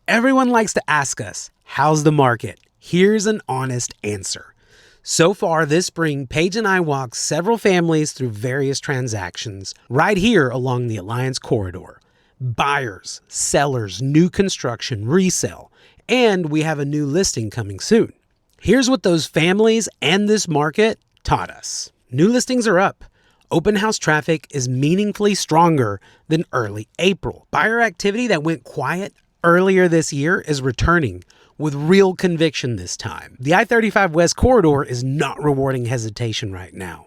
Everyone likes to ask us, how's the market? Here's an honest answer. So far this spring, Paige and I walked several families through various transactions right here along the Alliance Corridor. Buyers, sellers, new construction, resale, and we have a new listing coming soon. Here's what those families and this market taught us. New listings are up. Open house traffic is meaningfully stronger than early April. Buyer activity that went quiet earlier this year is returning with real conviction this time. The I-35 West Corridor is not rewarding hesitation right now.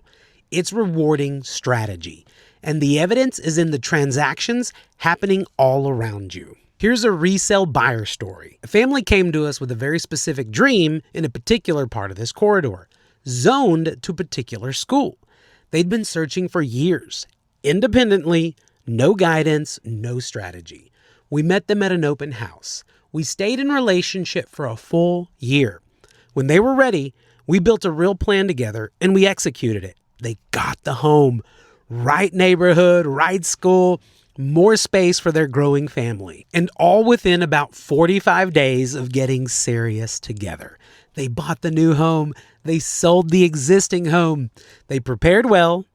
It's rewarding strategy. And the evidence is in the transactions happening all around you. Here's a resale buyer story. A family came to us with a very specific dream in a particular part of this corridor, zoned to a particular school. They'd been searching for years, independently, no guidance, no strategy. We met them at an open house. We stayed in relationship for a full year. When they were ready, we built a real plan together and we executed it. They got the home, right neighborhood, right school, more space for their growing family, and all within about 45 days of getting serious together. They bought the new home. They sold the existing home. They prepared well,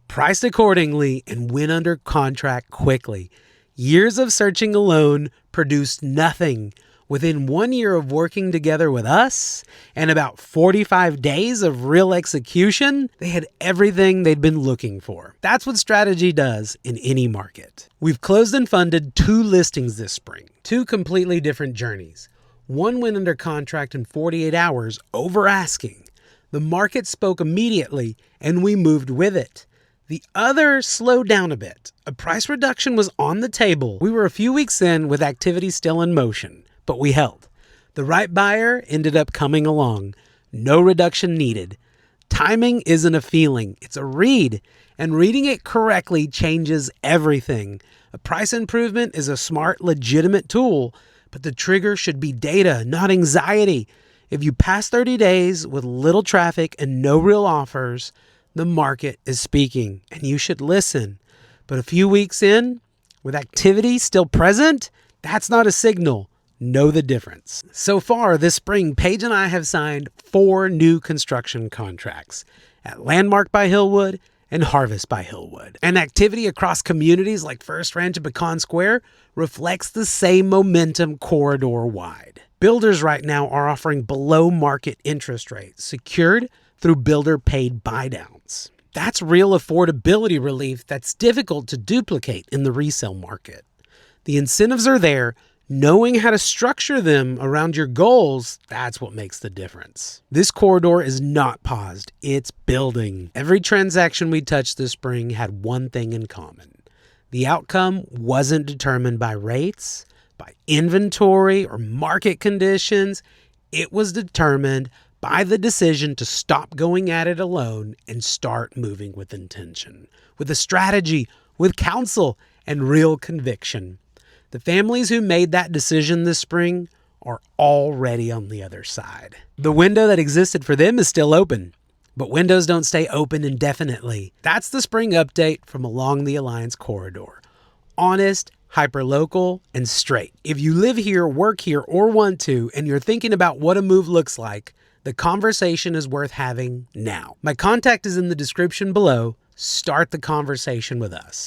priced accordingly, and went under contract quickly. Years of searching alone produced nothing. Within 1 year of working together with us and about 45 days of real execution, they had everything they'd been looking for. That's what strategy does in any market. We've closed and funded 2 listings this spring, 2 completely different journeys. One went under contract in 48 hours over asking. The market spoke immediately and we moved with it. The other slowed down a bit. A price reduction was on the table. We were a few weeks in with activity still in motion, but we held. The right buyer ended up coming along. No reduction needed. Timing isn't a feeling, it's a read, and reading it correctly changes everything. A price improvement is a smart, legitimate tool, but the trigger should be data, not anxiety. If you pass 30 days with little traffic and no real offers, the market is speaking and you should listen. But a few weeks in, with activity still present, that's not a signal. Know the difference. So far this spring, Paige and I have signed 4 new construction contracts at Landmark by Hillwood and Harvest by Hillwood. And activity across communities like Furst Ranch and Pecan Square reflects the same momentum corridor-wide. Builders right now are offering below market interest rates secured through builder-paid buydowns. That's real affordability relief that's difficult to duplicate in the resale market. The incentives are there. Knowing how to structure them around your goals, that's what makes the difference. This corridor is not paused, it's building. Every transaction we touched this spring had one thing in common. The outcome wasn't determined by rates, by inventory, or market conditions. It was determined by the decision to stop going at it alone and start moving with intention, with a strategy, with counsel, and real conviction. The families who made that decision this spring are already on the other side. The window that existed for them is still open, but windows don't stay open indefinitely. That's the spring update from along the Alliance Corridor. Honest, hyperlocal, and straight. If you live here, work here, or want to, and you're thinking about what a move looks like, the conversation is worth having now. My contact is in the description below. Start the conversation with us.